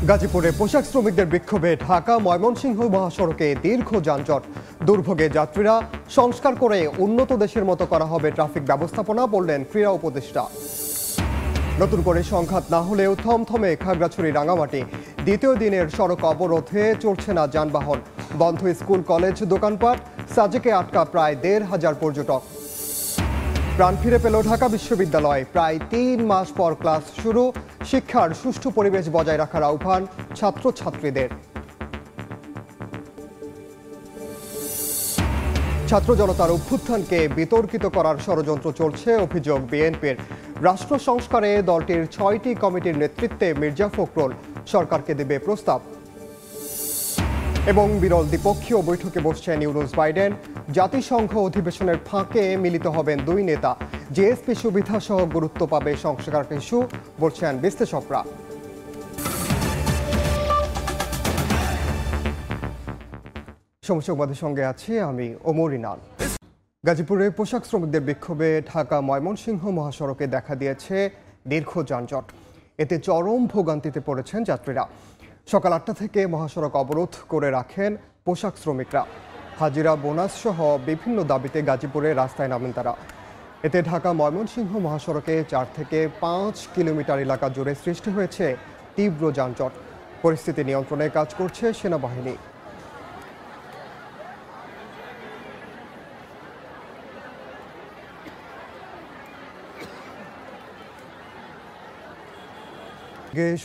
গাজীপুরে পোশাক শ্রমিকদের বিক্ষোভে ঢাকা ময়মনসিংহ মহাসড়কে দীর্ঘ যানজট। দুর্ভোগে যাত্রীরা। সংস্কার করে উন্নত দেশের মতো করা হবে ট্রাফিক ব্যবস্থাপনা, বললেন ক্রীড়া উপদেষ্টা। নতুন করে সংঘাত না হলেও থমথমে খাগড়াছড়ি রাঙামাটি। দ্বিতীয় দিনের সড়ক অবরোধে চলছে না যানবাহন। বন্ধ স্কুল, কলেজ, দোকানপাট। সাজেকে আটকা প্রায় ১৫০০ পর্যটক। প্রাণ ফিরে পেল ঢাকা বিশ্ববিদ্যালয়। প্রায় ৩ মাস পর ক্লাস শুরু। শিক্ষার সুষ্ঠু পরিবেশ বজায় রাখার আহ্বান ছাত্রছাত্রীদের। ছাত্র জনতার অভ্যুত্থানকে বিতর্কিত করার ষড়যন্ত্র চলছে, অভিযোগ বিএনপির। রাষ্ট্র সংস্কারে দলটির ৬টি কমিটির নেতৃত্বে মির্জা ফখরুল। সরকারকে দেবে প্রস্তাব। এবং বিরল দ্বিপক্ষীয় বৈঠকে বসছেন ইউনুস, বাইডেন। জাতিসংঘ অধিবেশনের ফাঁকে মিলিত হবেন দুই নেতা। জিএসপি সুবিধা সহ গুরুত্ব পাবে সংস্কার ইস্যু, বলছেন বিশ্লেষকরা। সংবাদের সঙ্গে আছি আমি ওমর ইনাল। গাজীপুরে পোশাক শ্রমিকদের বিক্ষোভে ঢাকা ময়মনসিংহ মহাসড়কে দেখা দিয়েছে দীর্ঘ যানজট। এতে চরম ভোগান্তিতে পড়েছেন যাত্রীরা। সকাল ৮টা থেকে মহাসড়ক অবরোধ করে রাখেন পোশাক শ্রমিকরা। হাজিরা, বোনাস সহ বিভিন্ন দাবিতে গাজীপুরে রাস্তায় নামেন তারা। এতে ঢাকা ময়মনসিংহ মহাসড়কে ৪ থেকে ৫ কিলোমিটার এলাকা জুড়ে সৃষ্টি হয়েছে তীব্র যানজট। পরিস্থিতি নিয়ন্ত্রণে কাজ করছে সেনাবাহিনী।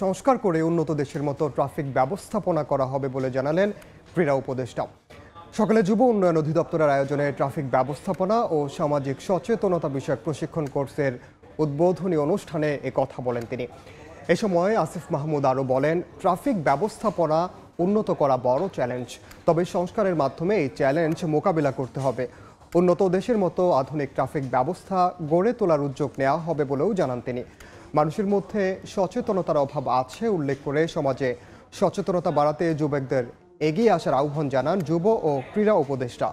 সংস্কার করে উন্নত দেশের মতো ট্রাফিক ব্যবস্থাপনা করা হবে বলে জানালেন ক্রীড়া উপদেষ্টা। সকালে যুব উন্নয়ন অধিদপ্তরের আয়োজনে ট্রাফিক ব্যবস্থাপনা ও সামাজিক সচেতনতা বিষয়ক প্রশিক্ষণ কোর্সের উদ্বোধনী অনুষ্ঠানে কথা বলেন তিনি। এ সময় আসিফ মাহমুদ আরও বলেন, ট্রাফিক ব্যবস্থাপনা উন্নত করা বড় চ্যালেঞ্জ, তবে সংস্কারের মাধ্যমে এই চ্যালেঞ্জ মোকাবিলা করতে হবে। উন্নত দেশের মতো আধুনিক ট্রাফিক ব্যবস্থা গড়ে তোলার উদ্যোগ নেওয়া হবে বলেও জানান তিনি। মানুষের মধ্যে সচেতনতার অভাব আছে উল্লেখ করে সমাজে সচেতনতা বাড়াতে যুবকদের এগিয়ে আসার আহ্বান জানান যুব ও ক্রীড়া উপদেষ্টা।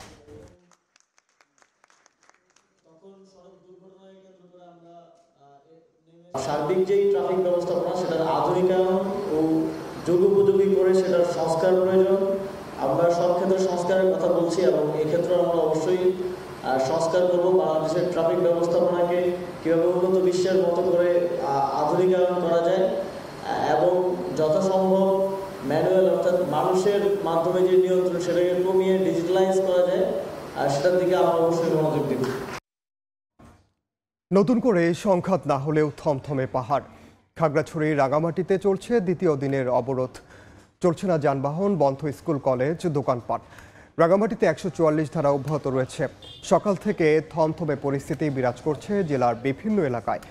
সার্বিক যে ট্রাফিক ব্যবস্থাপনা সেটার আধুনিকায়ন ও যুগোপযোগী করে সেটার সংস্কার প্রয়োজন। আমরা সব ক্ষেত্রে সংস্কারের কথা বলছি এবং এক্ষেত্রে আমরা অবশ্যই সংস্কার করব। বাংলাদেশের ট্রাফিক ব্যবস্থাপনাকে কীভাবে উন্নত বিশ্বের মতো করে আধুনিকায়ন করা যায় এবং যথাসম্ভব ম্যানুয়াল অর্থাৎ মানুষের মাধ্যমে যে নিয়ন্ত্রণ সেটাকে কমিয়ে ডিজিটালাইজ করা যায়, আর সেটার দিকে আমরা অবশ্যই মনোযোগ দিব। নতুন করে সংঘাত না হলেও থমথমে পাহাড়। খাগড়াছড়ি রাঙামাটিতে চলছে দ্বিতীয় দিনের অবরোধ। চলছে না যানবাহন, বন্ধ স্কুল, কলেজ, দোকানপাট। রাঙামাটিতে ১৪৪ ধারা অব্যাহত রয়েছে। সকাল থেকে থমথমে পরিস্থিতি বিরাজ করছে জেলার বিভিন্ন এলাকায়।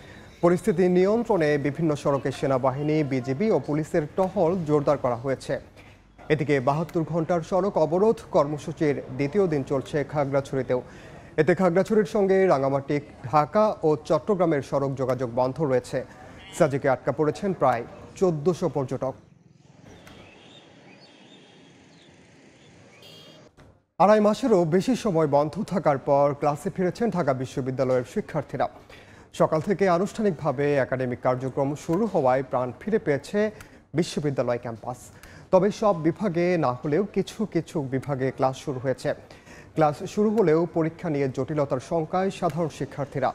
পরিস্থিতি নিয়ন্ত্রণে বিভিন্ন সড়কে সেনাবাহিনী, বিজিবি ও পুলিশের টহল জোরদার করা হয়েছে। এদিকে ৭২ ঘন্টার সড়ক অবরোধ কর্মসূচির দ্বিতীয় দিন চলছে খাগড়াছড়িতেও। এতে খাগড়াছড়ির সঙ্গে রাঙামাটি, ঢাকা ও চট্টগ্রামের সড়ক যোগাযোগ বন্ধ রয়েছে। সাজেকে আটকা পড়েছেন প্রায় ১৪০০ পর্যটক। আড়াই মাসেরও বেশি সময় বন্ধ থাকার পর ক্লাসে ফিরেছেন ঢাকা বিশ্ববিদ্যালয়ের শিক্ষার্থীরা। সকাল থেকে আনুষ্ঠানিকভাবে একাডেমিক কার্যক্রম শুরু হওয়ায় প্রাণ ফিরে পেয়েছে বিশ্ববিদ্যালয় ক্যাম্পাস। তবে সব বিভাগে না হলেও কিছু কিছু বিভাগে ক্লাস শুরু হয়েছে। ক্লাস শুরু হলেও পরীক্ষা নিয়ে জটিলতার শঙ্কায় সাধারণ শিক্ষার্থীরা।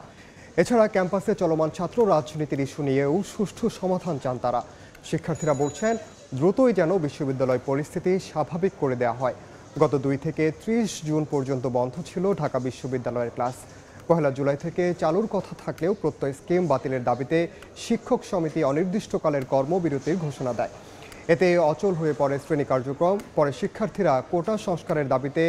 এছাড়া ক্যাম্পাসে চলমান ছাত্র রাজনীতির ইস্যু নিয়েও সুষ্ঠু সমাধান চান তারা। শিক্ষার্থীরা বলছেন, দ্রুতই যেন বিশ্ববিদ্যালয় পরিস্থিতি স্বাভাবিক করে দেওয়া হয়। গত ২ থেকে ৩০ জুন পর্যন্ত বন্ধ ছিল ঢাকা বিশ্ববিদ্যালয়ের ক্লাস। ১ জুলাই থেকে চালুর কথা থাকলেও প্রত্যয় স্কিম বাতিলের দাবিতে শিক্ষক সমিতি অনির্দিষ্টকালের কর্মবিরতির ঘোষণা দেয়। এতে অচল হয়ে পড়ে শ্রেণী কার্যক্রম। পরে শিক্ষার্থীরা কোটা সংস্কারের দাবিতে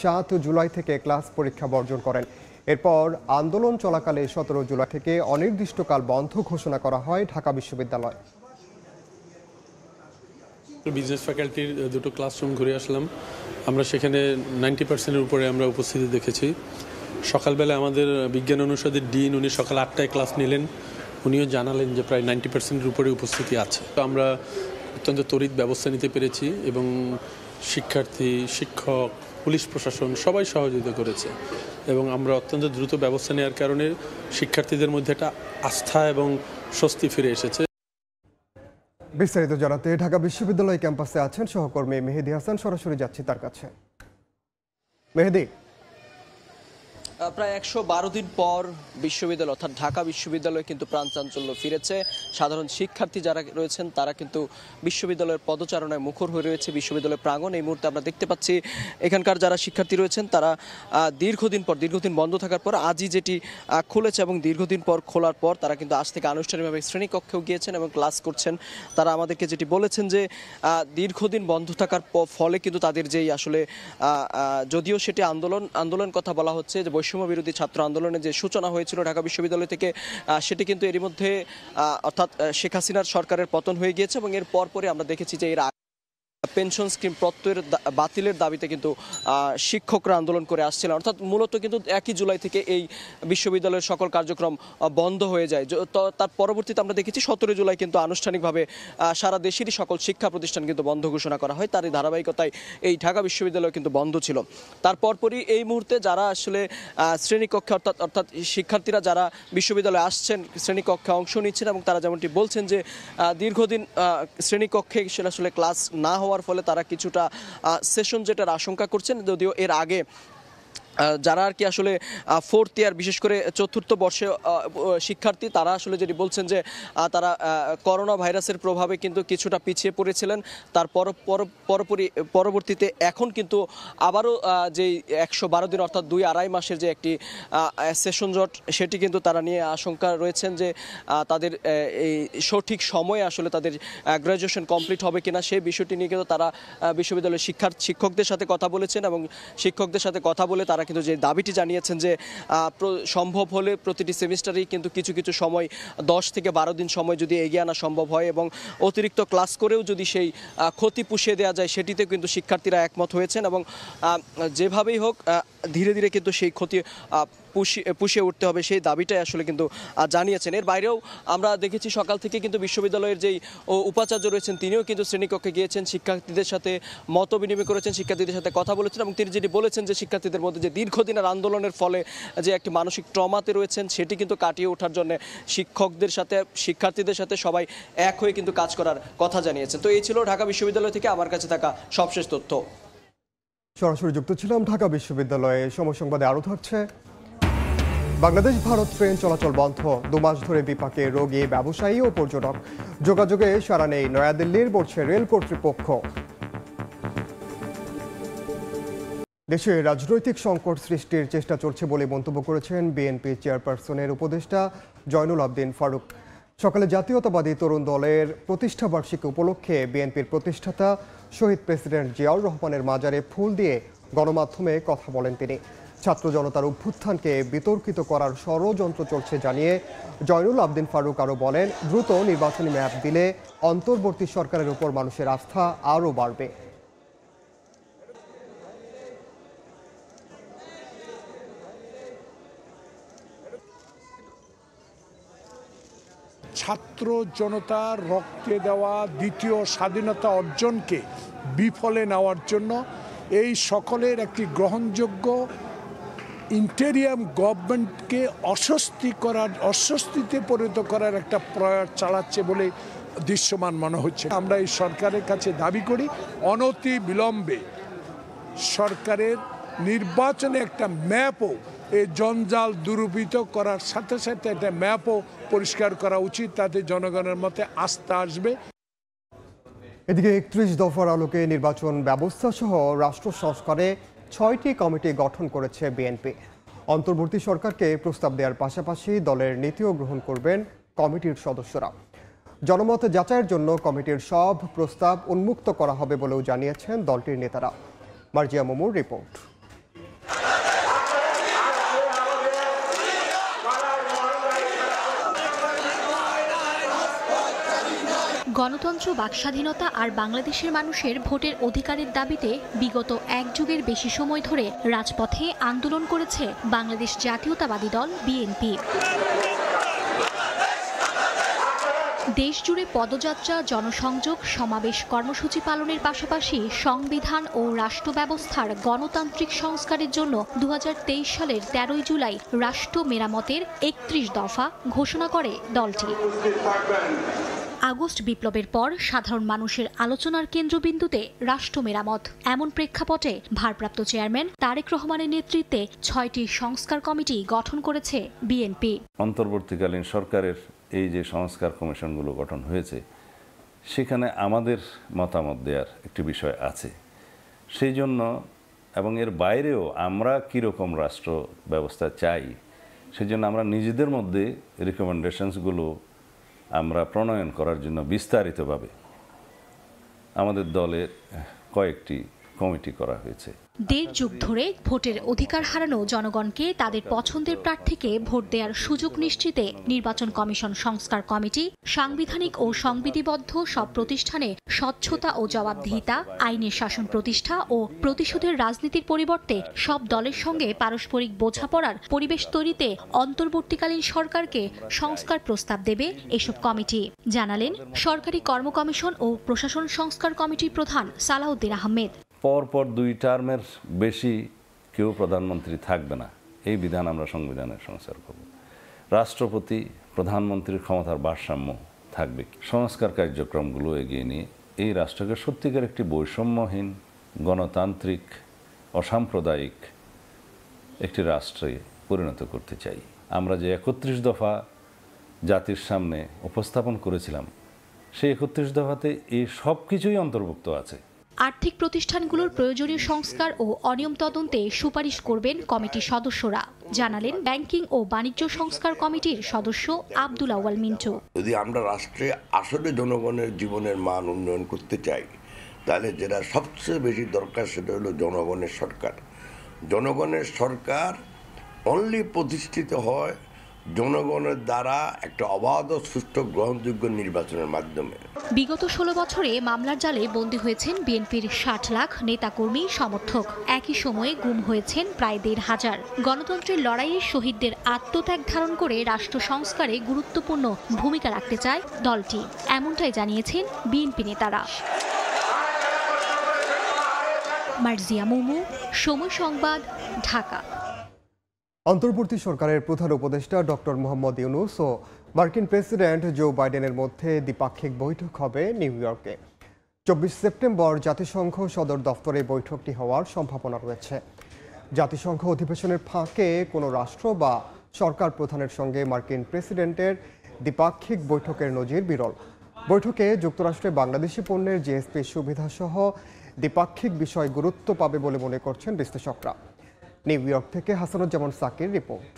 ৭ জুলাই থেকে ক্লাস পরীক্ষা বর্জন করেন। এরপর আন্দোলন চলাকালে ১৭ জুলাই থেকে অনির্দিষ্টকাল বন্ধ ঘোষণা করা হয় ঢাকা বিশ্ববিদ্যালয়। বিজনেস ফ্যাকাল্টির দুটো ক্লাসরুম ঘুরে আসলাম। আমরা সেখানে 90%-এর উপরে আমরা উপস্থিতি দেখেছি। সকালবেলা আমাদের বিজ্ঞান অনুষদের ডিন, উনি সকাল ৮টায় ক্লাস নিলেন। উনিও জানালেন যে প্রায় 90%-এর উপরে উপস্থিতি আছে। তো আমরা অত্যন্ত তড়িৎ ব্যবস্থা নিতে পেরেছি এবং শিক্ষার্থী, শিক্ষক, পুলিশ প্রশাসন সবাই সহযোগিতা করেছে এবং আমরা অত্যন্ত দ্রুত ব্যবস্থা নেওয়ার কারণে শিক্ষার্থীদের মধ্যে একটা আস্থা এবং স্বস্তি ফিরে এসেছে। বিস্তারিত জানাতে ঢাকা বিশ্ববিদ্যালয় ক্যাম্পাসে আছেন সহকর্মী মেহেদী হাসান। সরাসরি যাচ্ছি তার কাছে। মেহেদী, প্রায় 112 দিন পর বিশ্ববিদ্যালয় অর্থাৎ ঢাকা বিশ্ববিদ্যালয়ে কিন্তু প্রাণচাঞ্চল্য ফিরেছে। সাধারণ শিক্ষার্থী যারা রয়েছেন তারা কিন্তু বিশ্ববিদ্যালয়ের পদচারণায় মুখর হয়ে রয়েছে বিশ্ববিদ্যালয় প্রাঙ্গণ। এই মুহূর্তে আমরা দেখতে পাচ্ছি এখানকার যারা শিক্ষার্থী রয়েছেন তারা দীর্ঘদিন বন্ধ থাকার পর আজই যেটি খুলেছে এবং দীর্ঘদিন পর খোলার পর তারা কিন্তু আজ থেকে আনুষ্ঠানিকভাবে শ্রেণীকক্ষেও গিয়েছেন এবং ক্লাস করছেন। তারা আমাদেরকে যেটি বলেছেন যে দীর্ঘদিন বন্ধ থাকার ফলে কিন্তু তাদের যেই আসলে যদিও সেটি আন্দোলন কথা বলা হচ্ছে যে বৈষম্য বিরোধী ছাত্র আন্দোলনের যে সূচনা হয়েছিল ঢাকা বিশ্ববিদ্যালয় থেকে, সেটি কিন্তু এরই মধ্যে অর্থাৎ শেখ হাসিনার সরকারের পতন হয়ে গিয়েছে এবং এর পরপরই আমরা দেখেছি যে এর পেনশন স্কিম প্রত্যয়ের বাতিলের দাবিতে কিন্তু শিক্ষকরা আন্দোলন করে আসছিলেন। অর্থাৎ মূলত কিন্তু 1 জুলাই থেকে এই বিশ্ববিদ্যালয়ের সকল কার্যক্রম বন্ধ হয়ে যায়। তার পরবর্তীতে আমরা দেখেছি 17 জুলাই কিন্তু আনুষ্ঠানিকভাবে সারা দেশেরই সকল শিক্ষা প্রতিষ্ঠান কিন্তু বন্ধ ঘোষণা করা হয়। তারই ধারাবাহিকতায় এই ঢাকা বিশ্ববিদ্যালয় কিন্তু বন্ধ ছিল। তার পরপরই এই মুহূর্তে যারা আসলে শ্রেণীকক্ষে অর্থাৎ শিক্ষার্থীরা যারা বিশ্ববিদ্যালয়ে আসছেন, শ্রেণীকক্ষে অংশ নিচ্ছেন এবং তারা যেমনটি বলছেন যে দীর্ঘদিন শ্রেণীকক্ষে আসলে ক্লাস না হওয়ার ফলে তারা কিছুটা সেশন জেটের আশঙ্কা করছেন। যদিও এর আগে যারা আর কি আসলে 4th ইয়ার বিশেষ করে 4র্থ বর্ষে শিক্ষার্থী তারা আসলে যেটি বলছেন যে তারা করোনা ভাইরাসের প্রভাবে কিন্তু কিছুটা পিছিয়ে পড়েছিলেন। তার পরবর্তীতে এখন কিন্তু আবারও যেই 112 দিন অর্থাৎ 2-2.5 মাসের যে একটি সেশন জট সেটি কিন্তু তারা নিয়ে আশঙ্কা রয়েছেন যে তাদের এই সঠিক সময়ে আসলে তাদের গ্র্যাজুয়েশন কমপ্লিট হবে কিনা সেই বিষয়টি নিয়ে কিন্তু তারা বিশ্ববিদ্যালয়ের শিক্ষকদের সাথে কথা বলেছেন এবং শিক্ষকদের সাথে কথা বলে তারা কিন্তু যে দাবিটি জানিয়েছেন যে সম্ভব হলে প্রতিটি সেমিস্টারেই কিন্তু কিছু সময় 10 থেকে 12 দিন সময় যদি এগিয়ে আনা সম্ভব হয় এবং অতিরিক্ত ক্লাস করেও যদি সেই ক্ষতি পুষিয়ে দেওয়া যায় সেটিতে কিন্তু শিক্ষার্থীরা একমত হয়েছেন এবং যেভাবেই হোক ধীরে ধীরে কিন্তু সেই ক্ষতি পুষিয়ে উঠতে হবে সেই দাবিটাই আসলে কিন্তু জানিয়েছেন। এর বাইরেও আমরা দেখেছি সকাল থেকে কিন্তু বিশ্ববিদ্যালয়ের যেই উপাচার্য রয়েছেন তিনিও কিন্তু শ্রেণীকক্ষে গিয়েছেন, শিক্ষার্থীদের সাথে মত বিনিময় করেছেন, শিক্ষার্থীদের সাথে কথা বলেছেন এবং তিনি যেটি বলেছেন যে শিক্ষার্থীদের মধ্যে যে দীর্ঘদিনের আন্দোলনের ফলে যে একটি মানসিক ট্রমাতে রয়েছেন সেটি কিন্তু কাটিয়ে ওঠার জন্য শিক্ষকদের সাথে শিক্ষার্থীদের সাথে সবাই এক হয়ে কিন্তু কাজ করার কথা জানিয়েছেন। তো এই ছিল ঢাকা বিশ্ববিদ্যালয় থেকে আমার কাছে থাকা সবশেষ তথ্য। সরাসরি যুক্ত ছিলাম ঢাকা বিশ্ববিদ্যালয়ে। সময় সংবাদে আরও থাকছে। বাংলাদেশ ভারত ট্রেন চলাচল বন্ধ, 2 মাস ধরে বিপাকে রোগী, ব্যবসায়ী ও পর্যটক। যোগাযোগে সাড়া নেই নয়াদিল্লির, বলছে রেল কর্তৃপক্ষ। দেশে রাজনৈতিক সংকট সৃষ্টির চেষ্টা চলছে বলে মন্তব্য করেছেন বিএনপি চেয়ারপারসনের উপদেষ্টা জয়নুল আবদিন ফারুক। সকালে জাতীয়তাবাদী তরুণ দলের প্রতিষ্ঠা বার্ষিকী উপলক্ষে বিএনপির প্রতিষ্ঠাতা শহীদ প্রেসিডেন্ট জিয়াউর রহমানের মাজারে ফুল দিয়ে গণমাধ্যমে কথা বলেন তিনি। ছাত্র জনতার অভ্যুত্থানকে বিতর্কিত করার ষড়যন্ত্র চলছে জানিয়ে জয়নুল আবদিন ফারুক আরও বলেন, দ্রুত নির্বাচনী ম্যাপ দিলে অন্তর্বর্তী সরকারের উপর মানুষের আস্থা আরও বাড়বে। ছাত্র জনতার রক্তে দেওয়া দ্বিতীয় স্বাধীনতা অর্জনকে বিফলে নেওয়ার জন্য এই সকলের একটি গ্রহণযোগ্য ইন্টেরিয়াম গভর্নমেন্টকে অস্বস্তিতে পরিণত করার একটা প্রয়াস চালাচ্ছে বলে দৃশ্যমান মনে হচ্ছে। আমরা এই সরকারের কাছে দাবি করি অনতি বিলম্বে সরকারের নির্বাচনে একটা ম্যাপও এই জঞ্জাল দূরীভূত করার সাথে সাথে একটা ম্যাপও পরিষ্কার করা উচিত, তাতে জনগণের মধ্যে আস্থা আসবে। এদিকে 31 দফার আলোকে নির্বাচন ব্যবস্থা সহ রাষ্ট্র সংস্কারে 6টি কমিটি গঠন করেছে বিএনপি। অন্তর্বর্তী সরকারকে প্রস্তাব দেওয়ার পাশাপাশি দলের নীতিও গ্রহণ করবেন কমিটির সদস্যরা। জনমত যাচাইয়ের জন্য কমিটির সব প্রস্তাব উন্মুক্ত করা হবে বলেও জানিয়েছেন দলটির নেতারা। মার্জিয়া মোমুর রিপোর্ট। গণতন্ত্র, বাকস্বাধীনতা আর বাংলাদেশের মানুষের ভোটের অধিকারের দাবিতে বিগত 1 যুগের বেশি সময় ধরে রাজপথে আন্দোলন করেছে বাংলাদেশ জাতীয়তাবাদী দল বিএনপি। দেশজুড়ে পদযাত্রা, জনসংযোগ, সমাবেশ, কর্মসূচি পালনের পাশাপাশি সংবিধান ও রাষ্ট্র ব্যবস্থার গণতান্ত্রিক সংস্কারের জন্য 2023 সালের 13 জুলাই রাষ্ট্র মেরামতের 31 দফা ঘোষণা করে দলটি। আগস্ট বিপ্লবের পর সাধারণ মানুষের আলোচনার কেন্দ্রবিন্দুতে রাষ্ট্র মেরামত, এমন প্রেক্ষাপটে ভারপ্রাপ্ত চেয়ারম্যান তারেক রহমানের নেতৃত্বে 6টি সংস্কার কমিটি গঠন করেছে বিএনপি। অন্তর্বর্তীকালীন সরকারের এই যে সংস্কার কমিশনগুলো গঠন হয়েছে, সেখানে আমাদের মতামত দেওয়ার একটি বিষয় আছে। সেই জন্য এবং এর বাইরেও আমরা কীরকম রাষ্ট্র ব্যবস্থা চাই, সেই জন্য আমরা নিজেদের মধ্যে রিকমেন্ডেশনসগুলো আমরা প্রণয়ন করার জন্য বিস্তারিতভাবে আমাদের দলের কয়েকটি কমিটি করা হয়েছে। 1.5 যুগ ধরে ভোটের অধিকার হারানো জনগণকে তাদের পছন্দের প্রার্থীকে ভোট দেওয়ার সুযোগ নিশ্চিতে নির্বাচন কমিশন সংস্কার কমিটি সাংবিধানিক ও সংবিধিবদ্ধ সব প্রতিষ্ঠানে স্বচ্ছতা ও জবাবদিহিতা, আইনের শাসন প্রতিষ্ঠা ও প্রতিশোধের রাজনীতির পরিবর্তে সব দলের সঙ্গে পারস্পরিক বোঝাপড়ার পরিবেশ তৈরিতে অন্তর্বর্তীকালীন সরকারকে সংস্কার প্রস্তাব দেবে এসব কমিটি, জানালেন সরকারি কর্ম কমিশন ও প্রশাসন সংস্কার কমিটির প্রধান সালাউদ্দিন আহমেদ। পরপর 2 টার্মের বেশি কেউ প্রধানমন্ত্রী থাকবে না, এই বিধান আমরা সংবিধানের সংস্কার করব। রাষ্ট্রপতি প্রধানমন্ত্রীর ক্ষমতার ভারসাম্য থাকবে। সংস্কার কার্যক্রমগুলো এগিয়ে নিয়ে এই রাষ্ট্রকে সত্যিকার একটি বৈষম্যহীন, গণতান্ত্রিক, অসাম্প্রদায়িক একটি রাষ্ট্রে পরিণত করতে চাই। আমরা যে 31 দফা জাতির সামনে উপস্থাপন করেছিলাম, সেই 31 দফাতে এই সব কিছুই অন্তর্ভুক্ত আছে। আর্থিক প্রতিষ্ঠানগুলোর প্রয়োজনীয় সংস্কার ও অনিয়ম তদন্তে সুপারিশ করবেন কমিটির সদস্যরা, জানালেন ব্যাংকিং ও বাণিজ্য সংস্কার কমিটির সদস্য আব্দুল আউয়াল মিন্টু। যদি আমরা রাষ্ট্রে আসলে জনগণের জীবনের মান উন্নয়ন করতে চাই, তাহলে যেটা সবচেয়ে বেশি দরকার সেটা হলো জনগণের সরকার। জনগণের সরকার অনলি প্রতিষ্ঠিত হয় জনগণের দ্বারা একটা অবাধ, সুষ্ঠু, গ্রহণযোগ্য নির্বাচনের মাধ্যমে। বিগত 16 বছরে মামলার জালে বন্দী হয়েছেন বিএনপির 60 লাখ নেতাকর্মী সমর্থক। একই সময়ে গুম হয়েছেন প্রায় 1,500। গণতন্ত্রের লড়াইয়ে শহীদদের আত্মত্যাগ ধারণ করে রাষ্ট্র সংস্কারে গুরুত্বপূর্ণ ভূমিকা রাখতে চায় দলটি, এমনটাই জানিয়েছেন বিএনপি নেতারা। মার্জিয়া মুমু, সময় সংবাদ, ঢাকা। অন্তর্বর্তী সরকারের প্রধান উপদেষ্টা ডক্টর মোহাম্মদ ইউনূস ও মার্কিন প্রেসিডেন্ট জো বাইডেনের মধ্যে দ্বিপাক্ষিক বৈঠক হবে নিউ ইয়র্কে। 24 সেপ্টেম্বর জাতিসংঘ সদর দফতরে বৈঠকটি হওয়ার সম্ভাবনা রয়েছে। জাতিসংঘ অধিবেশনের ফাঁকে কোনো রাষ্ট্র বা সরকার প্রধানের সঙ্গে মার্কিন প্রেসিডেন্টের দ্বিপাক্ষিক বৈঠকের নজির বিরল। বৈঠকে যুক্তরাষ্ট্রে বাংলাদেশি পণ্যের জিএসপি সুবিধাসহ দ্বিপাক্ষিক বিষয় গুরুত্ব পাবে বলে মনে করছেন বিশ্লেষকরা। নিউ ইয়র্ক থেকে হাসানুজ্জামান সাকির রিপোর্ট।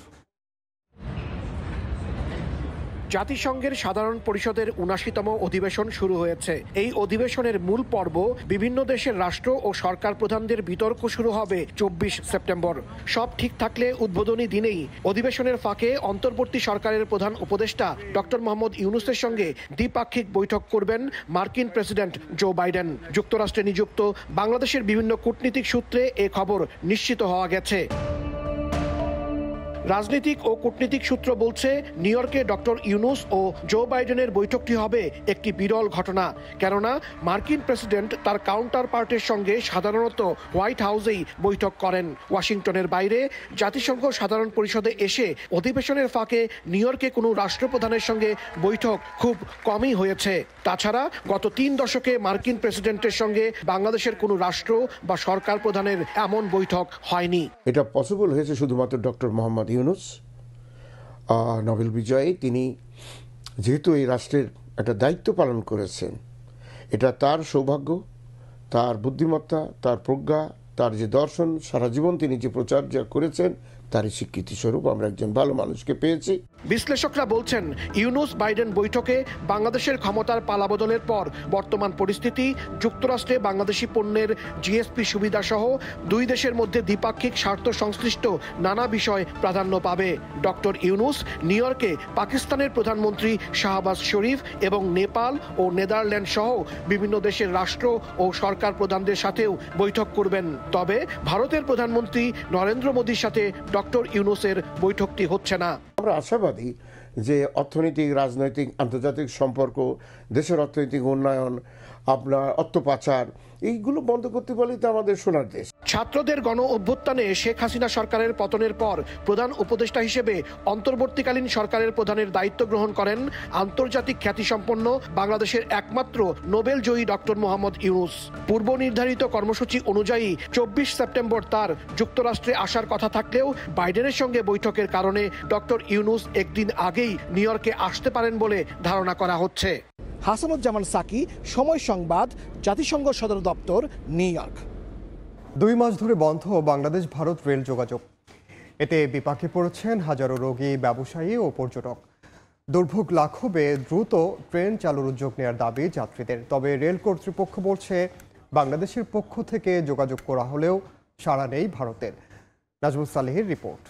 জাতিসংঘের সাধারণ পরিষদের ৭৯তম অধিবেশন শুরু হয়েছে। এই অধিবেশনের মূল পর্ব বিভিন্ন দেশের রাষ্ট্র ও সরকার প্রধানদের বিতর্ক শুরু হবে 24 সেপ্টেম্বর। সব ঠিক থাকলে উদ্বোধনী দিনেই অধিবেশনের ফাঁকে অন্তর্বর্তী সরকারের প্রধান উপদেষ্টা ডক্টর মোহাম্মদ ইউনূসের সঙ্গে দ্বিপাক্ষিক বৈঠক করবেন মার্কিন প্রেসিডেন্ট জো বাইডেন। যুক্তরাষ্ট্রে নিযুক্ত বাংলাদেশের বিভিন্ন কূটনীতিক সূত্রে এ খবর নিশ্চিত হওয়া গেছে। রাজনৈতিক ও কূটনীতিক সূত্র বলছে, নিউ ইয়র্কে ডক্টর ইউনূস ও জো বাইডেনের বৈঠকটি হবে একটি বিরল ঘটনা। কেননা মার্কিন প্রেসিডেন্ট তার কাউন্টার পার্টের সঙ্গে সাধারণত হোয়াইট হাউসেই বৈঠক করেন। ওয়াশিংটনের বাইরে জাতিসংঘ সাধারণ পরিষদে এসে অধিবেশনের ফাঁকে নিউ ইয়র্কে কোনো রাষ্ট্রপ্রধানের সঙ্গে বৈঠক খুব কমই হয়েছে। তাছাড়া গত 3 দশকে মার্কিন প্রেসিডেন্টের সঙ্গে বাংলাদেশের কোনো রাষ্ট্র বা সরকার প্রধানের এমন বৈঠক হয়নি। এটা পসিবল হয়েছে শুধুমাত্র ডক্টর মোহাম্মদ ইউনূস, নোবেল বিজয়ী। তিনি যেহেতু এই রাষ্ট্রের একটা দায়িত্ব পালন করেছেন, এটা তার সৌভাগ্য, তার বুদ্ধিমত্তা, তার প্রজ্ঞা, তার যে দর্শন, সারা জীবন তিনি যে প্রচার করেছেন, তারই স্বীকৃতি স্বরূপ আমরা একজন ভালো মানুষকে পেয়েছি। বিশ্লেষকরা বলছেন, ইউনূস বাইডেন বৈঠকে বাংলাদেশের ক্ষমতার পালাবদলের পর বর্তমান পরিস্থিতি, যুক্তরাষ্ট্রে বাংলাদেশি পণ্যের জিএসপি সুবিধা সহ দুই দেশের মধ্যে দ্বিপাক্ষিক স্বার্থ সংশ্লিষ্ট নানা বিষয় প্রাধান্য পাবে। ডক্টর ইউনূস নিউ ইয়র্কে পাকিস্তানের প্রধানমন্ত্রী শাহবাজ শরীফ এবং নেপাল ও নেদারল্যান্ড সহ বিভিন্ন দেশের রাষ্ট্র ও সরকার প্রধানদের সাথেও বৈঠক করবেন। তবে ভারতের প্রধানমন্ত্রী নরেন্দ্র মোদীর সাথে ডক্টর ইউনূসের বৈঠকটি হচ্ছে না। আমরা আশাবাদী যে অর্থনৈতিক, রাজনৈতিক, আন্তর্জাতিক সম্পর্ক, দেশের অর্থনৈতিক উন্নয়ন আপনার অর্থ পাচার, এইগুলো বন্ধ করতে পারলেই তো আমাদের সোনার দেশ। ছাত্রদের গণ অভ্যুত্থানে শেখ হাসিনা সরকারের পতনের পর প্রধান উপদেষ্টা হিসেবে অন্তর্বর্তীকালীন সরকারের প্রধানের দায়িত্ব গ্রহণ করেন আন্তর্জাতিক খ্যাতিসম্পন্ন বাংলাদেশের একমাত্র নোবেল জয়ী ডক্টর মোহাম্মদ ইউনূস। পূর্ব নির্ধারিত কর্মসূচি অনুযায়ী 24 সেপ্টেম্বর তার যুক্তরাষ্ট্রে আসার কথা থাকলেও বাইডেনের সঙ্গে বৈঠকের কারণে ডক্টর ইউনূস একদিন আগেই নিউ ইয়র্কে আসতে পারেন বলে ধারণা করা হচ্ছে। হাসানুজ্জামান সাকি, সময় সংবাদ, জাতিসংঘ সদর দপ্তর, নিউ ইয়র্ক। 2 মাস ধরে বন্ধ বাংলাদেশ ভারত রেল যোগাযোগ। এতে বিপাকে পড়েছেন হাজারো রোগী, ব্যবসায়ী ও পর্যটক। দুর্ভোগ লাঘবে দ্রুত ট্রেন চালুর উদ্যোগ নেওয়ার দাবি যাত্রীদের। তবে রেল কর্তৃপক্ষ বলছে বাংলাদেশের পক্ষ থেকে যোগাযোগ করা হলেও সাড়া নেই ভারতের। নাজমুল সালেহের রিপোর্ট।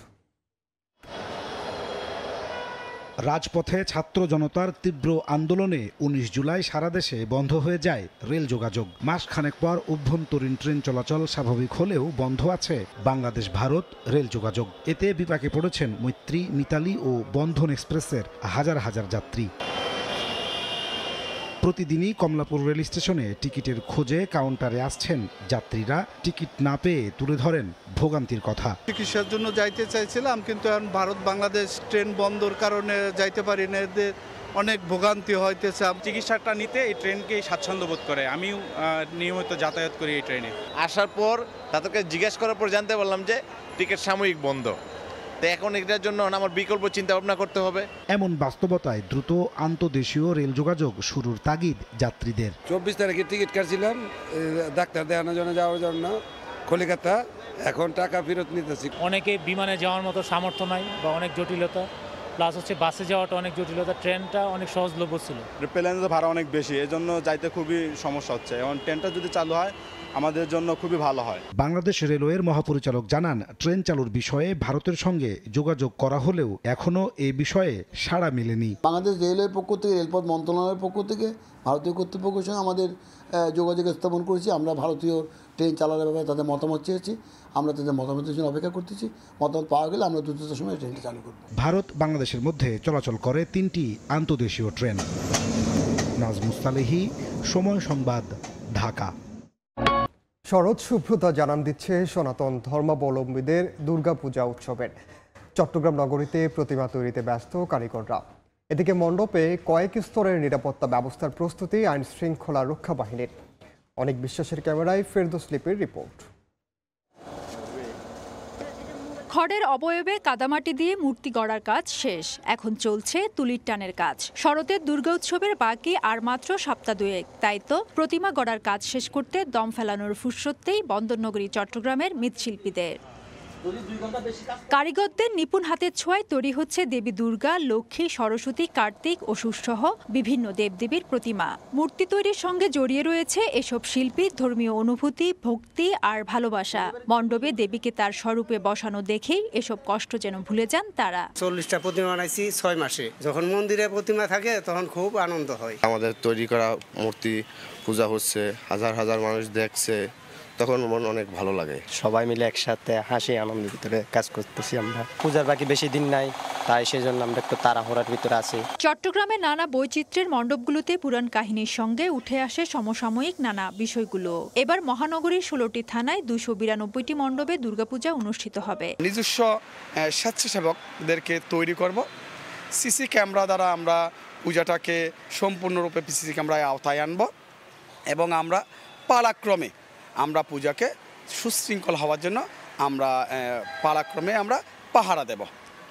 রাজপথে ছাত্র জনতার তীব্র আন্দোলনে 19 জুলাই সারা দেশে বন্ধ হয়ে যায় রেল যোগাযোগ। মাসখানেক পর অভ্যন্তরীণ ট্রেন চলাচল স্বাভাবিক হলেও বন্ধ আছে বাংলাদেশ ভারত রেল যোগাযোগ। এতে বিপাকে পড়েছেন মৈত্রী, মিতালি ও বন্ধন এক্সপ্রেসের হাজার হাজার যাত্রী। প্রতিদিনই কমলাপুর রেল স্টেশনে টিকিটের খোঁজে কাউন্টারে আসছেন যাত্রীরা। টিকিট না পেয়ে তুলে ধরেন ভোগান্তির কথা। চিকিৎসার জন্য যাইতে চাইছিলাম, কিন্তু এখন ভারত বাংলাদেশ ট্রেন বন্ধর কারণে যাইতে পারি না। এদের অনেক ভোগান্তি হইতেছে। চিকিৎসাটা নিতে এই ট্রেনকেই স্বাচ্ছন্দ্য বোধ করে। আমিও নিয়মিত যাতায়াত করি এই ট্রেনে। আসার পর তাদেরকে জিজ্ঞেস করার পর জানতে পারলাম যে টিকিট সাময়িক বন্ধ। তো এখন এটার জন্য আমার বিকল্প চিন্তা ভাবনা করতে হবে। এমন বাস্তবতায় দ্রুত আন্তদেশীয় রেল যোগাযোগ শুরুর তাগিদ যাত্রীদের। 24 তারিখে টিকিট কাটছিলাম ডাক্তার দেখানোর জন্য, যাওয়ার জন্য কলিকাতা। এখন টাকা ফেরত নিতেছি। অনেকে বিমানে যাওয়ার মতো সামর্থ্য নাই বা অনেক জটিলতা, প্লাস হচ্ছে বাসে যাওয়াটা অনেক জটিলতা। ট্রেনটা অনেক সহজলভ্য ছিল। প্লেনের ভাড়া অনেক বেশি, এজন্য যাইতে খুবই সমস্যা হচ্ছে। এখন ট্রেনটা যদি চালু হয় আমাদের জন্য খুবই ভালো হয়। বাংলাদেশ রেলওয়ের মহাপরিচালক জানান, ট্রেন চালুর বিষয়ে ভারতের সঙ্গে যোগাযোগ করা হলেও এখনো এই বিষয়ে সাড়া মেলেনি। বাংলাদেশ রেলওয়ের পক্ষ থেকে, রেলপথ মন্ত্রণালয়ের পক্ষ থেকে ভারতীয় কর্তৃপক্ষের সঙ্গে আমাদের যোগাযোগ স্থাপন করেছি। আমরা ভারতীয় ট্রেন চালানোর ব্যাপারে তাদের মতামত চেয়েছি। আমরা তাদের মতামতের জন্য অপেক্ষা করতেছি। মতামত পাওয়া গেলে আমরা দ্রুততার সময় ট্রেনটি চালু করব। ভারত বাংলাদেশের মধ্যে চলাচল করে 3টি আন্তদেশীয় ট্রেন। নাজমুল সালেহি, সময় সংবাদ, ঢাকা। শরৎ শুভ্রতা জানান দিচ্ছে সনাতন ধর্মাবলম্বীদের দুর্গাপূজা উৎসবের। চট্টগ্রাম নগরীতে প্রতিমা তৈরিতে ব্যস্ত কারিগররা। এদিকে মণ্ডপে কয়েক স্তরের নিরাপত্তা ব্যবস্থার প্রস্তুতি আইন শৃঙ্খলা রক্ষা বাহিনীর। অনেক বিশ্বাসের ক্যামেরায় ফেরদৌস লিপির রিপোর্ট। খড়ের অবয়বে কাদামাটি দিয়ে মূর্তি গড়ার কাজ শেষ, এখন চলছে তুলির টানের কাজ। শরতের দুর্গা উৎসবের বাকি আর মাত্র সপ্তাহ দুয়েক, তাই তো প্রতিমা গড়ার কাজ শেষ করতে দম ফেলানোর ফুরসতেই বন্দরনগরী চট্টগ্রামের মৃৎশিল্পীদের। কারিগরদের নিপুণ হাতের ছোঁয়ায় তৈরি হচ্ছে দেবী দুর্গা, লক্ষ্মী, সরস্বতী, কার্তিক ও সহ বিভিন্ন দেবদেবীর প্রতিমা। মূর্তি তৈরির সঙ্গে জড়িয়ে রয়েছে এসব শিল্পীর ধর্মীয় অনুভূতি, ভক্তি আর ভালোবাসা। মণ্ডপে দেবীকে তার স্বরূপে বসানো দেখেই এসব কষ্ট যেন ভুলে যান তারা। 40টা প্রতিমা বানাইছি 6 মাসে। যখন মন্দিরে প্রতিমা থাকে তখন খুব আনন্দ হয়। আমাদের তৈরি করা মূর্তি পূজা হচ্ছে, হাজার হাজার মানুষ দেখছে, তখন মন অনেক ভালো লাগে। সবাই মিলে একসাথে হাসি আনন্দের ভিতরে কাজ করতেছি আমরা। পূজার বাকি বেশি দিন নাই, তাই সেজন্য আমরা একটু তাড়াহুড়ার ভিতরে আছি। চট্টগ্রামের নানা বৈচিত্র্যের মণ্ডপগুলোতে পুরাণ কাহিনীর সঙ্গে উঠে আসে সমসাময়িক নানা বিষয়গুলো। এবার মহানগরীর 16টি থানায় 292টি মণ্ডপে দুর্গাপূজা অনুষ্ঠিত হবে। নিজস্ব স্বেচ্ছাসেবকদেরকে তৈরি করব। সিসি ক্যামেরা দ্বারা আমরা পূজাটাকে সম্পূর্ণরূপে সিসি ক্যামেরায় আওতায় আনব এবং আমরা পালাক্রমে আমরা পূজাকে সুশৃঙ্খল হওয়ার জন্য আমরা পালাক্রমে আমরা পাহারা দেব,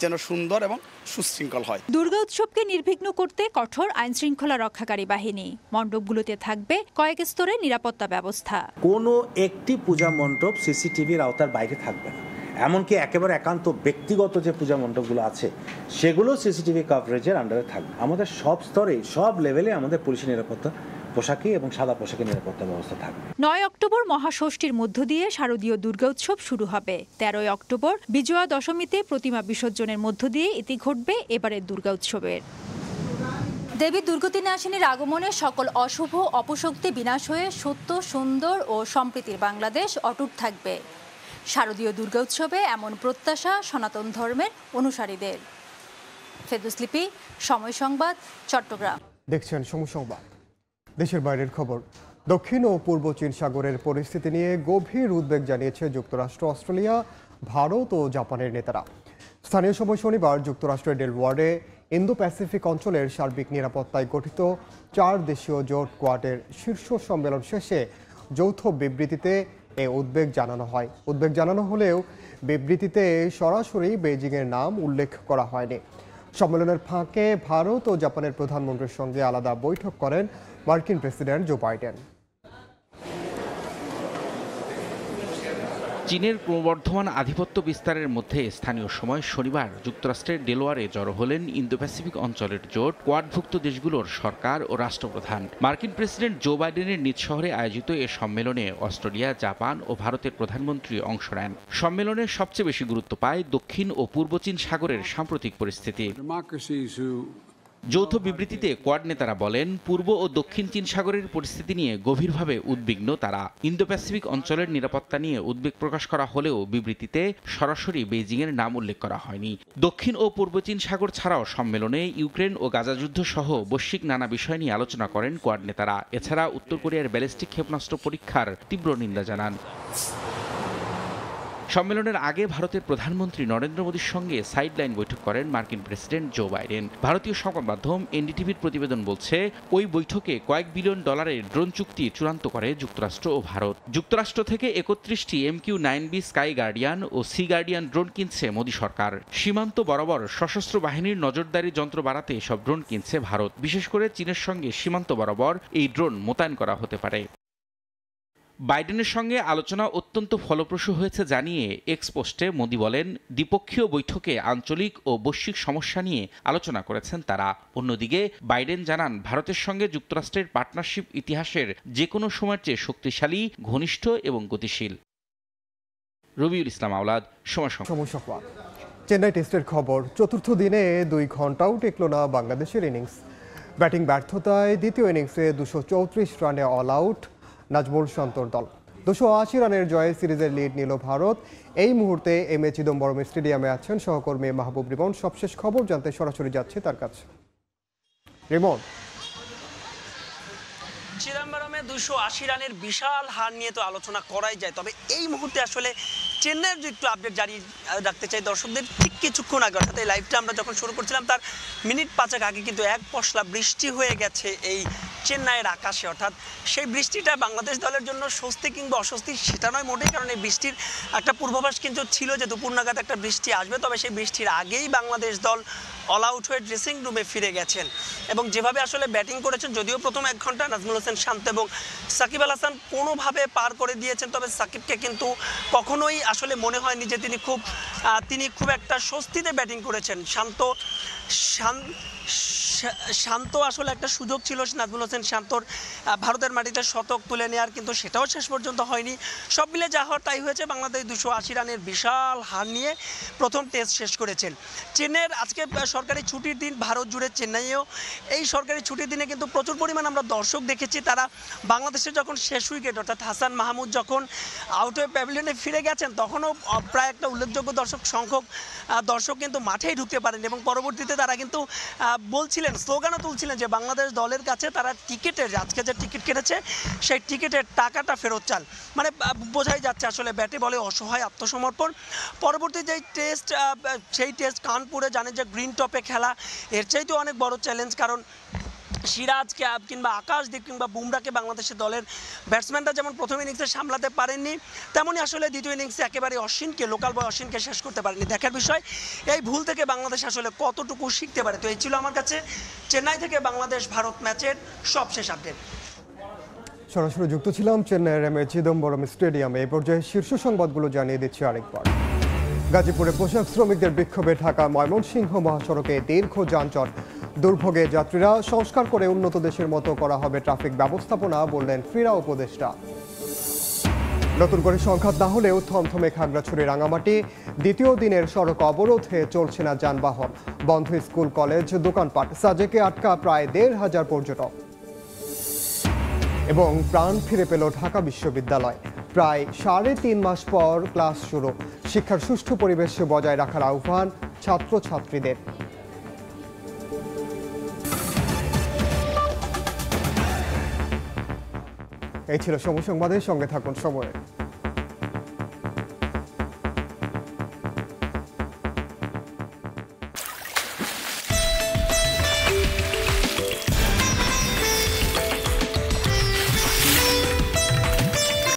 যেন সুন্দর এবং সুশৃঙ্খল হয়। দুর্গা উৎসবকে নির্বিঘ্ন করতে কঠোর আইন শৃঙ্খলা রক্ষাকারী বাহিনী। মণ্ডপগুলোতে থাকবে কয়েক স্তরের নিরাপত্তা ব্যবস্থা। কোনো একটি পূজা মণ্ডপ সিসিটিভির আওতার বাইরে থাকবে না। এমনকি একেবারে একান্ত ব্যক্তিগত যে পূজা মণ্ডপগুলো আছে সেগুলো সিসিটিভি কভারেজের আন্ডারে থাকবে। আমাদের সব স্তরে, সব লেভেলে আমাদের পুলিশের নিরাপত্তা পোশাকে এবং সাদা পোশাকের নিরাপত্তা ব্যবস্থা থাকবে। 9 অক্টোবর মহাষষ্ঠীর মধ্য দিয়ে শারদীয় দুর্গা উৎসব শুরু হবে। 13 অক্টোবর বিজয়া দশমীতে প্রতিমা বিসর্জনের মধ্য দিয়ে ইতি ঘটবে এবারের দুর্গা উৎসবের। দেবী দুর্গতিনাশিনীর আগমনে সকল অশুভ অপশক্তি বিনাশ হয়ে সত্য, সুন্দর ও সম্প্রীতির বাংলাদেশ অটুট থাকবে। শারদীয় দুর্গা উৎসবে এমন প্রত্যাশা সনাতন ধর্মের অনুসারীদের। ফেরদৌস লিপি, সময় সংবাদ, চট্টগ্রাম। দেখছেন সময় সংবাদ। দেশের বাইরের খবর। দক্ষিণ ও পূর্ব চীন সাগরের পরিস্থিতি নিয়ে গভীর উদ্বেগ জানিয়েছে যুক্তরাষ্ট্র, অস্ট্রেলিয়া, ভারত ও জাপানের নেতারা। স্থানীয় সময় শনিবার যুক্তরাষ্ট্রের ডেলওয়ারে ইন্দো প্যাসিফিক অঞ্চলের সার্বিক নিরাপত্তায় গঠিত 4 দেশীয় জোট কোয়াডের শীর্ষ সম্মেলন শেষে যৌথ বিবৃতিতে এ উদ্বেগ জানানো হয়। উদ্বেগ জানানো হলেও বিবৃতিতে সরাসরি বেইজিংয়ের নাম উল্লেখ করা হয়নি। সম্মেলনের ফাঁকে ভারত ও জাপানের প্রধানমন্ত্রীর সঙ্গে আলাদা বৈঠক করেন মার্কিন প্রেসিডেন্ট জো বাইডেন। চীনের ক্রমবর্ধমান আধিপত্য বিস্তারের মধ্যে স্থানীয় সময় শনিবার যুক্তরাষ্ট্রের ডেলওয়ারে জড়ো হলেন ইন্দো প্যাসিফিক অঞ্চলের জোট কোয়াডভুক্ত দেশগুলোর সরকার ও রাষ্ট্রপ্রধান। মার্কিন প্রেসিডেন্ট জো বাইডেনের নিজ শহরে আয়োজিত এ সম্মেলনে অস্ট্রেলিয়া, জাপান ও ভারতের প্রধানমন্ত্রী অংশ নেন। সম্মেলনে সবচেয়ে বেশি গুরুত্ব পায় দক্ষিণ ও পূর্ব চীন সাগরের সাম্প্রতিক পরিস্থিতি। যৌথ বিবৃতিতে কোয়াড নেতারা বলেন, পূর্ব ও দক্ষিণ চীন সাগরের পরিস্থিতি নিয়ে গভীরভাবে উদ্বিগ্ন তারা। ইন্দো প্যাসিফিক অঞ্চলের নিরাপত্তা নিয়ে উদ্বেগ প্রকাশ করা হলেও বিবৃতিতে সরাসরি বেইজিংয়ের নাম উল্লেখ করা হয়নি। দক্ষিণ ও পূর্ব চীন সাগর ছাড়াও সম্মেলনে ইউক্রেন ও গাজা যুদ্ধ সহ বৈশ্বিক নানা বিষয় নিয়ে আলোচনা করেন কোয়াড নেতারা। এছাড়া উত্তর কোরিয়ার ব্যালিস্টিক ক্ষেপণাস্ত্র পরীক্ষার তীব্র নিন্দা জানান। সম্মেলনের আগে ভারতের প্রধানমন্ত্রী নরেন্দ্র মোদীর সঙ্গে সাইডলাইন বৈঠক করেন মার্কিন প্রেসিডেন্ট জো বাইডেন। ভারতীয় সংবাদ মাধ্যম এনডিটিভির প্রতিবেদন বলছে, ওই বৈঠকে কয়েক বিলিয়ন ডলারের ড্রোন চুক্তি চূড়ান্ত করে যুক্তরাষ্ট্র ও ভারত। যুক্তরাষ্ট্র থেকে 31টি MQ-9B স্কাই গার্ডিয়ান ও সি গার্ডিয়ান ড্রোন কিনছে মোদী সরকার। সীমান্ত বরাবর সশস্ত্র বাহিনীর নজরদারি যন্ত্র বাড়াতে সব ড্রোন কিনছে ভারত। বিশেষ করে চীনের সঙ্গে সীমান্ত বরাবর এই ড্রোন মোতায়েন করা হতে পারে। বাইডেনের সঙ্গে আলোচনা অত্যন্ত ফলপ্রসূ হয়েছে জানিয়ে এক্স পোস্টে মোদি বলেন, দ্বিপক্ষীয় বৈঠকে আঞ্চলিক ও বৈশ্বিক সমস্যা নিয়ে আলোচনা করেছেন তারা। অন্যদিকে বাইডেন জানান, ভারতের সঙ্গে যুক্তরাষ্ট্রের পার্টনারশিপ ইতিহাসের যে কোনো সময়ের চেয়ে শক্তিশালী, ঘনিষ্ঠ এবং গতিশীল। রবিউল ইসলাম আওলাদ, সময় সংবাদ। চেন্নাই টেস্টের খবর। চতুর্থ দিনে 2 ঘন্টাও টেকল না বাংলাদেশের ইনিংস। ব্যাটিং ব্যর্থতায় দ্বিতীয় ইনিংসে 234 রানে অল আউট নাজমুল শান্তর দল। 280 রানের জয়ে সিরিজের লিড নিল ভারত। এই মুহূর্তে এমএ চিদম্বরম স্টেডিয়ামে আছেন সহকর্মী মাহবুব রিমন। সবশেষ খবর জানতে সরাসরি যাচ্ছে তার কাছে। রিমন, চিদম্বরমে 280 রানের বিশাল হার নিয়ে তো আলোচনা করাই যায়, তবে এই মুহূর্তে আসলে চেন্নাইয়ের যে একটু আপডেট জারি রাখতে চাই দর্শকদের। ঠিক কিছুক্ষণ আগে, অর্থাৎ এই লাইভটা আমরা যখন শুরু করছিলাম তার মিনিট 5 আগে কিন্তু এক পশলা বৃষ্টি হয়ে গেছে এই চেন্নাইয়ের আকাশে। অর্থাৎ সেই বৃষ্টিটা বাংলাদেশ দলের জন্য স্বস্তি কিংবা অস্বস্তি সেটা নয় মোটেই, কারণ এই বৃষ্টির একটা পূর্বাভাস কিন্তু ছিল যে দুপুর নাগাদ একটা বৃষ্টি আসবে। তবে সেই বৃষ্টির আগেই বাংলাদেশ দল অল আউট হয়ে ড্রেসিং রুমে ফিরে গেছেন এবং যেভাবে আসলে ব্যাটিং করেছেন, যদিও প্রথম 1 ঘন্টা নাজমুল হোসেন শান্ত এবং সাকিব আল হাসান কোনোভাবে পার করে দিয়েছেন, তবে সাকিবকে কিন্তু কখনোই আসলে মনে হয়নি যে তিনি খুব একটা স্বস্তিতে ব্যাটিং করেছেন। শান্ত আসলে একটা সুযোগ ছিল নাজমুল হোসেন শান্তর ভারতের মাটিতে শতক তুলে নেওয়ার, কিন্তু সেটাও শেষ পর্যন্ত হয়নি। সব মিলে যা হওয়ার তাই হয়েছে। বাংলাদেশ 280 রানের বিশাল হার নিয়ে প্রথম টেস্ট শেষ করেছেন। চেন্নাইয়ের আজকে সরকারি ছুটির দিন, ভারত জুড়ে চেন্নাইয়েও এই সরকারি ছুটির দিনে কিন্তু প্রচুর পরিমাণ আমরা দর্শক দেখেছি। তারা বাংলাদেশের যখন শেষ উইকেট অর্থাৎ হাসান মাহমুদ যখন আউট হয়ে প্যাভিলিয়নে ফিরে গেছেন, তখনও প্রায় একটা উল্লেখযোগ্য সংখ্যক দর্শক কিন্তু মাঠেই ঢুকতে পারেন এবং পরবর্তীতে তারা কিন্তু বলছিলেন, স্লোগানও তুলছিলেন যে বাংলাদেশ দলের কাছে তারা টিকিটের, আজকে যে টিকিট কেটেছে সেই টিকিটের টাকাটা ফেরত চান। মানে বোঝাই যাচ্ছে আসলে ব্যাটে বলে অসহায় আত্মসমর্পণ। পরবর্তী যেই টেস্ট, সেই টেস্ট কানপুরে জানেন যে গ্রিন টপে খেলা, এর চাইতেও অনেক বড় চ্যালেঞ্জ, কারণ সিরাজকে কিংবা আকাশদীপ কিংবা বুমরাকে বাংলাদেশের দলের ব্যাটসম্যানরা যেমন প্রথম ইনিংসে সামলাতে পারেননি, তেমনই আসলে দ্বিতীয় ইনিংসে একেবারে লোকাল বয় অশ্বিনকে শেষ করতে পারেনি। দেখার বিষয় এই ভুল থেকে বাংলাদেশ আসলে কতটুকু শিখতে পারে। তো এই ছিল আমার কাছে চেন্নাই থেকে বাংলাদেশ ভারত ম্যাচের সবশেষ আপডেট। সরাসরি যুক্ত ছিলাম চেন্নাইয়ের এমএ চিদম্বরম স্টেডিয়ামে। এই পর্যায়ে শীর্ষ সংবাদগুলো জানিয়ে দিচ্ছি আরেকবার। গাজীপুরে পোশাক শ্রমিকদের বিক্ষোভে ঢাকা ময়মনসিংহ মহাসড়কে দীর্ঘ যানজট। দুর্ভোগে যাত্রীরা, সংস্কার করে উন্নত দেশের মতো করা হবে ট্রাফিক ব্যবস্থাপনা, বললেন ক্রীড়া উপদেষ্টা। নতুন করে সংঘাত না হলেও থমথমে খাগড়াছড়ি রাঙামাটি। দ্বিতীয় দিনের সড়ক অবরোধে চলছে না যানবাহন, বন্ধ স্কুল, কলেজ, দোকানপাট। সাজেকে আটকা প্রায় 1,500 পর্যটক। এবং প্রাণ ফিরে পেল ঢাকা বিশ্ববিদ্যালয়। প্রায় 3.5 মাস পর ক্লাস শুরু। শিক্ষার সুষ্ঠু পরিবেশ বজায় রাখার আহ্বান ছাত্রছাত্রীদের। এই ছিল সময় সংবাদের সঙ্গে থাকুন সময়ে।